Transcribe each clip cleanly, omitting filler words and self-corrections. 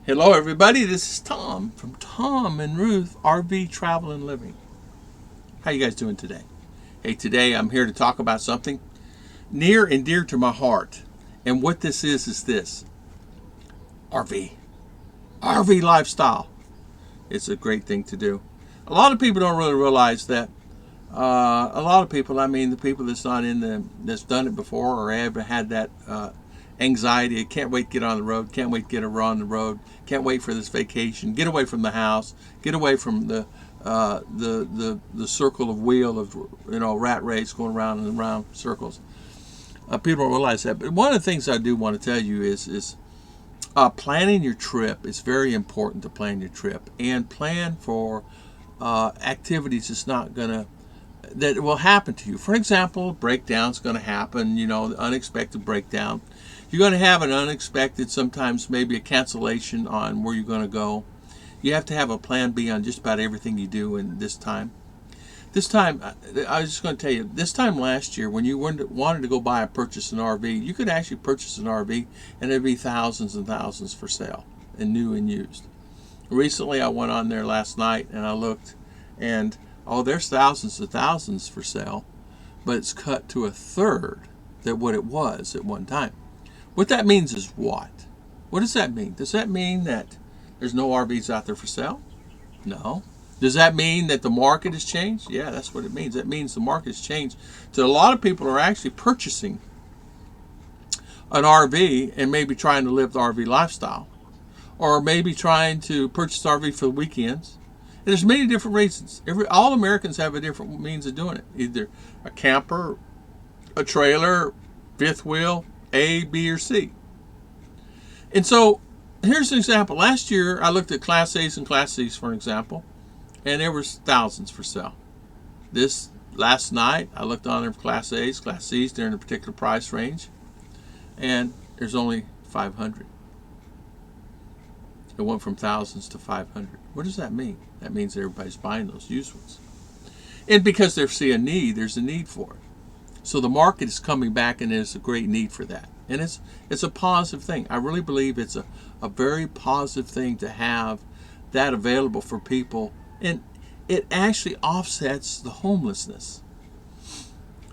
Hello, everybody. This is Tom from Tom and Ruth RV Travel and Living. How you guys doing today? Hey, today I'm here to talk about something near and dear to my heart. And what this is this RV. RV lifestyle. It's a great thing to do. A lot of people don't really realize that. A lot of people, I mean, the people that's done it before or ever had that anxiety. Can't wait to get on the road. Can't wait to get on the road. Can't wait for this vacation. Get away from the house. Get away from the circle of wheel of rat race going round and round circles. People don't realize that. But one of the things I do want to tell you is planning your trip. It's very important to plan your trip and plan for activities that will happen to you. For example, breakdown's going to happen. Unexpected breakdown. You're going to have an unexpected, sometimes maybe a cancellation on where you're going to go. You have to have a plan B on just about everything you do in this time. This time, I was just going to tell you, this time last year, when you wanted to go purchase an RV, you could actually purchase an RV and there'd be thousands and thousands for sale, and new and used. Recently, I went on there last night and I looked, and there's thousands and thousands for sale, but it's cut to a third than what it was at one time. What that means is what? What does that mean? Does that mean that there's no RVs out there for sale? No. Does that mean that the market has changed? Yeah, that's what it means. That means the market has changed. So a lot of people are actually purchasing an RV and maybe trying to live the RV lifestyle, or maybe trying to purchase an RV for the weekends. And there's many different reasons. All Americans have a different means of doing it. Either a camper, a trailer, fifth wheel, A, B, or C. And so here's an example. Last year I looked at Class A's and Class C's for an example, and there was thousands for sale. This last night I looked on there for Class A's, Class C's. They're in a particular price range, and there's only 500. It went from thousands to 500. What does that mean? That means everybody's buying those used ones. And because they see a need, there's a need for it. So the market is coming back, and there's a great need for that. And it's a positive thing. I really believe it's a very positive thing to have that available for people. And it actually offsets the homelessness.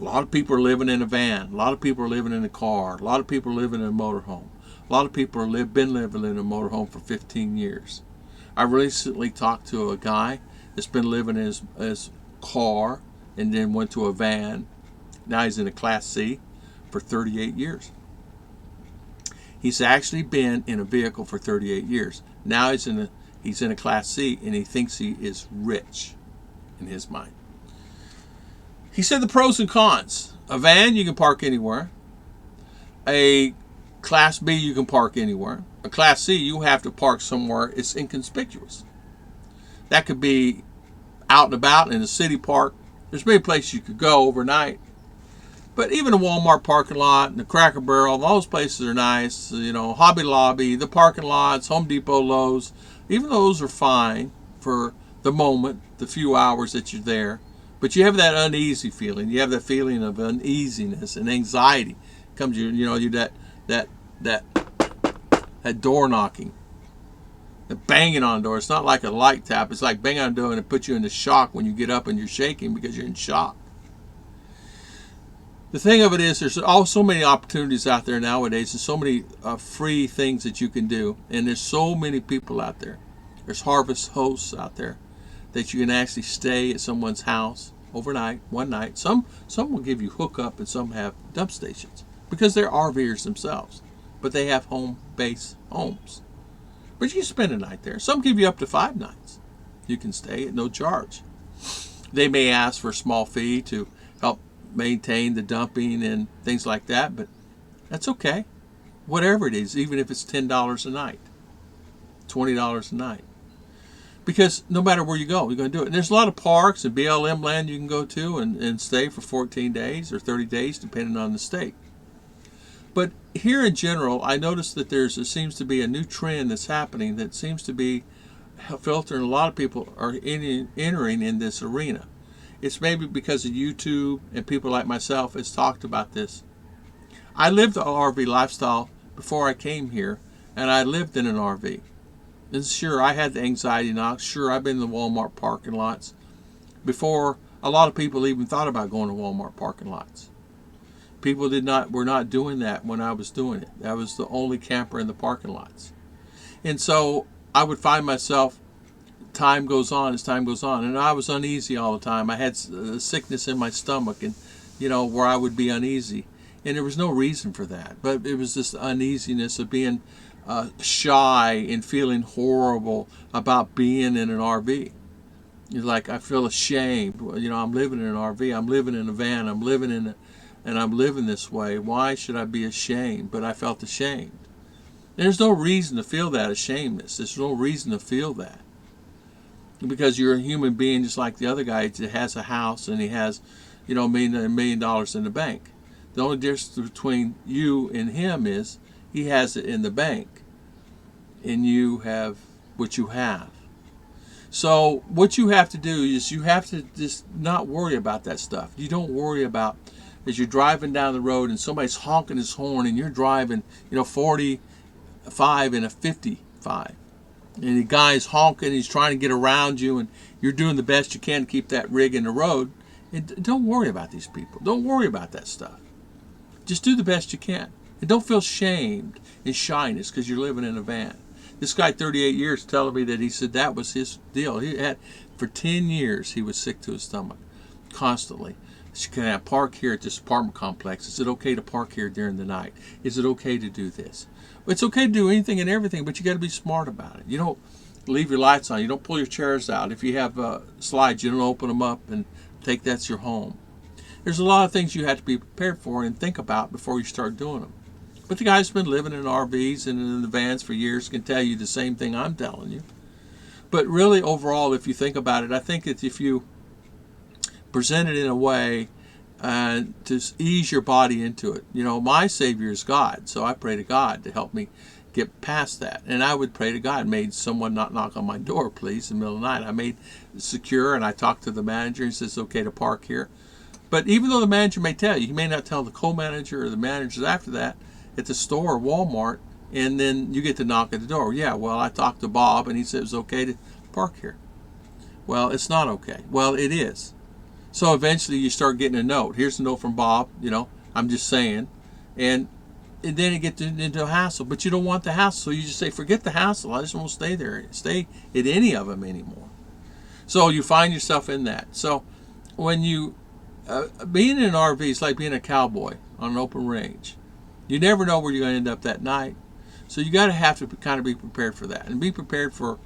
A lot of people are living in a van. A lot of people are living in a car. A lot of people are living in a motorhome. A lot of people have been living in a motorhome for 15 years. I recently talked to a guy that's been living in his car and then went to a van. Now he's in a Class C for 38 years. He's actually been in a vehicle for 38 years. Now he's in a Class C, and he thinks he is rich in his mind. He said the pros and cons. A van, you can park anywhere. A Class B, you can park anywhere. A Class C, you have to park somewhere it's inconspicuous. That could be out and about in a city park. There's many places you could go overnight. But even a Walmart parking lot and the Cracker Barrel, all those places are nice. Hobby Lobby, the parking lots, Home Depot, Lowe's, even those are fine for the moment, the few hours that you're there. But you have that uneasy feeling. You have that feeling of uneasiness and anxiety. Comes that door knocking, the banging on the door. It's not like a light tap. It's like banging on the door, and it puts you into shock when you get up and you're shaking because you're in shock. The thing of it is, there's so many opportunities out there nowadays, and so many free things that you can do, and there's so many people out there. There's harvest hosts out there that you can actually stay at someone's house overnight, one night. Some will give you hookup, and some have dump stations because they're RVers themselves, but they have home-based homes. But you can spend a night there. Some give you up to 5 nights. You can stay at no charge. They may ask for a small fee to help maintain the dumping and things like that, but that's okay. Whatever it is, even if it's $10 a night, $20 a night. Because no matter where you go, you're going to do it. And there's a lot of parks and BLM land you can go to and stay for 14 days or 30 days, depending on the state. But here in general, I noticed that there seems to be a new trend that's happening that seems to be filtering. A lot of people are entering in this arena. It's maybe because of YouTube and people like myself has talked about this. I lived the RV lifestyle before I came here, and I lived in an RV. And sure, I had the anxiety knocks. Sure, I've been in the Walmart parking lots before a lot of people even thought about going to Walmart parking lots. People were not doing that when I was doing it. I was the only camper in the parking lots. And so I would find myself, time goes on as time goes on, and I was uneasy all the time. I had sickness in my stomach, and where I would be uneasy, and there was no reason for that, but it was this uneasiness of being shy and feeling horrible about being in an RV. It's like I feel ashamed. I'm living in an RV. I'm living in a van. I'm living this way. Why should I be ashamed? But I felt ashamed. There's no reason to feel that ashamedness. There's no reason to feel that. Because you're a human being just like the other guy that has a house and he has, $1 million in the bank. The only difference between you and him is he has it in the bank and you have what you have. So what you have to do is you have to just not worry about that stuff. You don't worry about as you're driving down the road and somebody's honking his horn and you're driving, 45 and a 55. And the guy's honking, he's trying to get around you, and you're doing the best you can to keep that rig in the road. And don't worry about these people. Don't worry about that stuff. Just do the best you can. And don't feel shamed and shyness because you're living in a van. This guy, 38 years, telling me that he said that was his deal. He had, for 10 years, he was sick to his stomach, constantly. Can I park here at this apartment complex? Is it okay to park here during the night? Is it okay to do this? It's okay to do anything and everything, but you got to be smart about it. You don't leave your lights on. You don't pull your chairs out. If you have slides, you don't open them up and think that's your home. There's a lot of things you have to be prepared for and think about before you start doing them. But the guys who's been living in RVs and in the vans for years can tell you the same thing I'm telling you. But really, overall, if you think about it, I think that if you present it in a way to ease your body into it. My Savior is God, so I pray to God to help me get past that. And I would pray to God, made someone not knock on my door, please, in the middle of the night. I made it secure, and I talked to the manager. He says, okay to park here. But even though the manager may tell you, he may not tell the co-manager or the managers after that at the store or Walmart, and then you get to knock at the door. Yeah, well, I talked to Bob, and he said it was okay to park here. Well, it's not okay. Well, it is. So eventually you start getting a note. Here's a note from Bob, I'm just saying. And then it gets into a hassle. But you don't want the hassle. So you just say, forget the hassle. I just won't stay there. Stay at any of them anymore. So you find yourself in that. So when you, being in an RV is like being a cowboy on an open range. You never know where you're going to end up that night. So you got to have to kind of be prepared for that. And be prepared for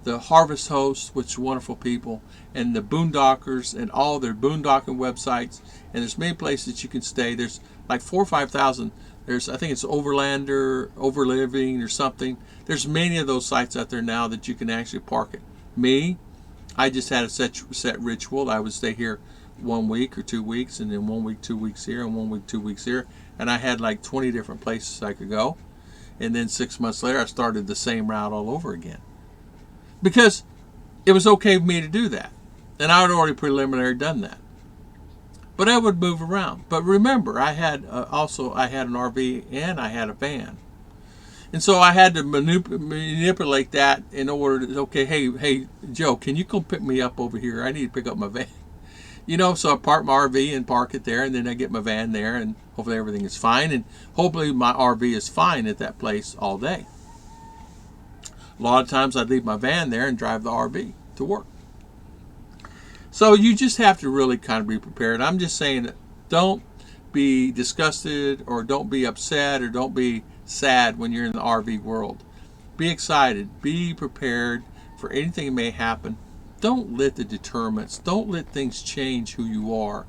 the Harvest Hosts, which are wonderful people, and the Boondockers and all their boondocking websites. And there's many places you can stay. There's like 4,000 or 5,000. There's, I think it's Overlander, Overliving or something. There's many of those sites out there now that you can actually park it. Me, I just had a set ritual. I would stay here 1 week or 2 weeks, and then 1 week, 2 weeks here, and 1 week, 2 weeks here. And I had like 20 different places I could go. And then 6 months later, I started the same route all over again. Because it was okay for me to do that. And I had already preliminary done that. But I would move around. But remember, I had an RV and I had a van. And so I had to manipulate that in order to, okay, hey, Joe, can you come pick me up over here? I need to pick up my van. So I park my RV and park it there, and then I get my van there, and hopefully everything is fine. And hopefully my RV is fine at that place all day. A lot of times I'd leave my van there and drive the RV to work. So you just have to really kind of be prepared. I'm just saying that don't be disgusted or don't be upset or don't be sad when you're in the RV world. Be excited. Be prepared for anything that may happen. Don't let the deterrents, don't let things change who you are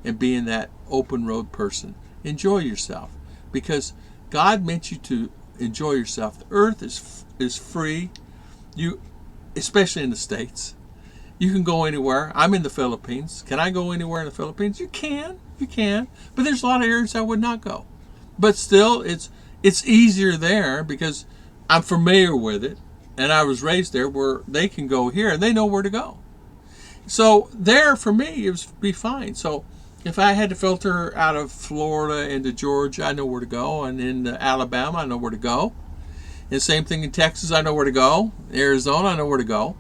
and being that open road person. Enjoy yourself because God meant you to enjoy yourself. The earth is free. You, especially in the States, you can go anywhere. I'm in the Philippines. Can I go anywhere in the Philippines? You can. But there's a lot of areas I would not go. But still, it's easier there because I'm familiar with it, and I was raised there where they can go here and they know where to go. So there, for me, it would be fine. So if I had to filter out of Florida into Georgia, I know where to go, and in Alabama, I know where to go. And same thing in Texas, I know where to go. Arizona, I know where to go.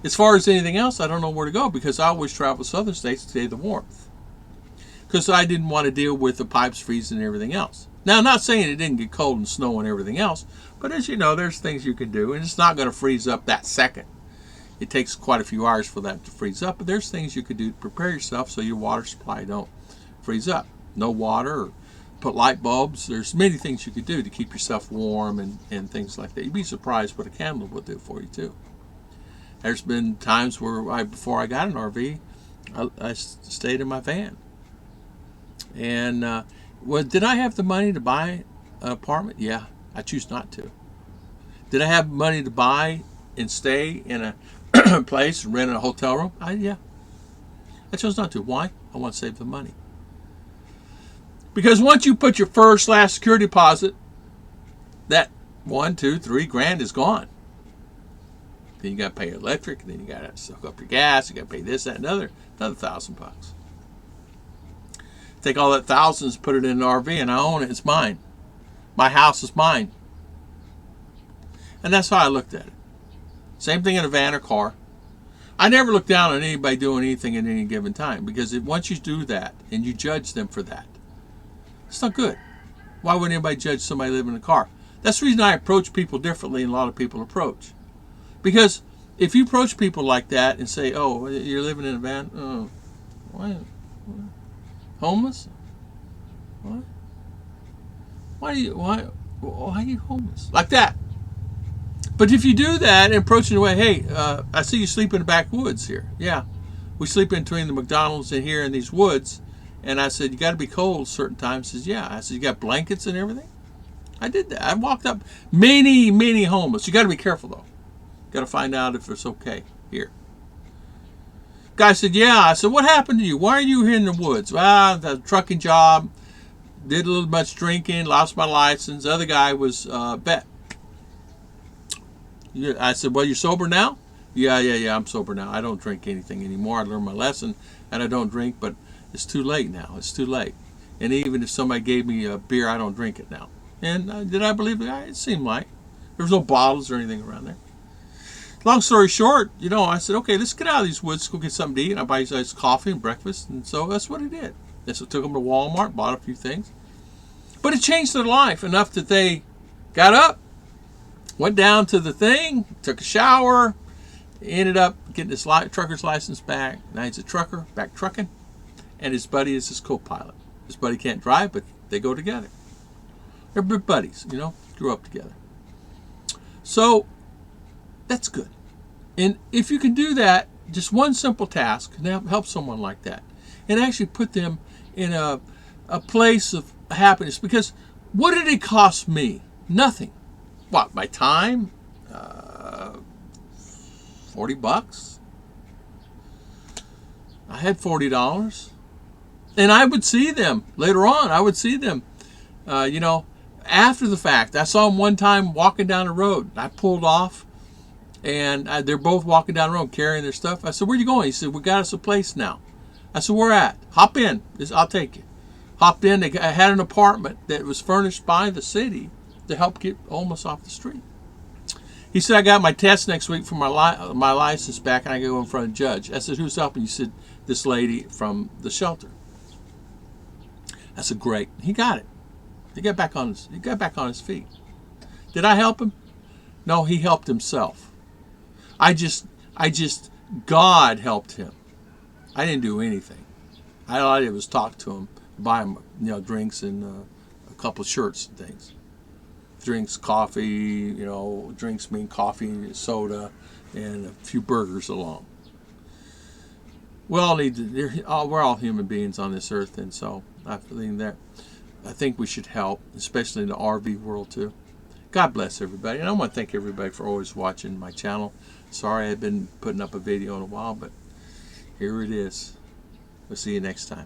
As far as anything else, I don't know where to go because I always travel southern states to stay the warmth. Because I didn't want to deal with the pipes freezing and everything else. Now, I'm not saying it didn't get cold and snow and everything else, but as you know, there's things you can do, and it's not going to freeze up that second. It takes quite a few hours for that to freeze up, but there's things you can do to prepare yourself so your water supply don't freeze up. No water, or put light bulbs. There's many things you could do to keep yourself warm and things like that. You'd be surprised what a candle will do for you, too. There's been times where before I got an RV, I stayed in my van. And did I have the money to buy an apartment? Yeah, I choose not to. Did I have money to buy and stay in a place and rent a hotel room? Yeah. I chose not to. Why? I want to save the money. Because once you put your first, last security deposit, that $1, $2, $3 is gone. Then you got to pay electric, and then you got to suck up your gas. You got to pay this, that, another $1,000. Take all that thousands, put it in an RV, and I own it. It's mine. My house is mine. And that's how I looked at it. Same thing in a van or car. I never look down on anybody doing anything at any given time, because once you do that and you judge them for that, it's not good. Why would anybody judge somebody living in a car? That's the reason I approach people differently than a lot of people approach. Because if you approach people like that and say, oh, you're living in a van? Oh, why? Homeless? What? Why are you homeless? Like that. But if you do that and approach it in a way, hey, I see you sleep in the backwoods here. Yeah, we sleep in between the McDonald's and here in these woods. And I said, you got to be cold certain times. He says, yeah. I said, you got blankets and everything? I did that. I walked up many homeless. You got to be careful, though. Got to find out if it's okay here. Guy said, yeah. I said, what happened to you? Why are you here in the woods? Well, the trucking job, did a little much drinking, lost my license. The other guy was bet. I said, well, you're sober now? Yeah, I'm sober now. I don't drink anything anymore. I learned my lesson, and I don't drink, but it's too late now. It's too late. And even if somebody gave me a beer, I don't drink it now. And did I believe the guy? It seemed like. There was no bottles or anything around there. Long story short, I said, okay, let's get out of these woods, go get something to eat. And I buy you guys coffee and breakfast. And so that's what I did. And so I took them to Walmart, bought a few things. But it changed their life enough that they got up, went down to the thing, took a shower, ended up getting his trucker's license back. Now he's a trucker, back trucking. And his buddy is his co-pilot. His buddy can't drive, but they go together. They're good buddies, grew up together. So that's good. And if you can do that, just one simple task can help someone like that and actually put them in a place of happiness. Because what did it cost me? Nothing. What, my time? $40? I had $40. And I would see them later on. I would see them, after the fact. I saw them one time walking down the road. I pulled off, and they're both walking down the road carrying their stuff. I said, where are you going? He said, we got us a place now. I said, where at? Hop in. I'll take you. Hopped in. They had an apartment that was furnished by the city to help get homeless off the street. He said, I got my test next week for my license back, and I go in front of the judge. I said, who's helping? He said, this lady from the shelter. I said, great. He got it. He got back on his feet. Did I help him? No, he helped himself. God helped him. I didn't do anything. All I did was talk to him, buy him, drinks and a couple of shirts and things. Drinks, coffee, drinks mean coffee, soda, and a few burgers along. We're all human beings on this earth, and so I think we should help, especially in the RV world too. God bless everybody, and I want to thank everybody for always watching my channel. Sorry I had been putting up a video in a while, but here it is. We'll see you next time.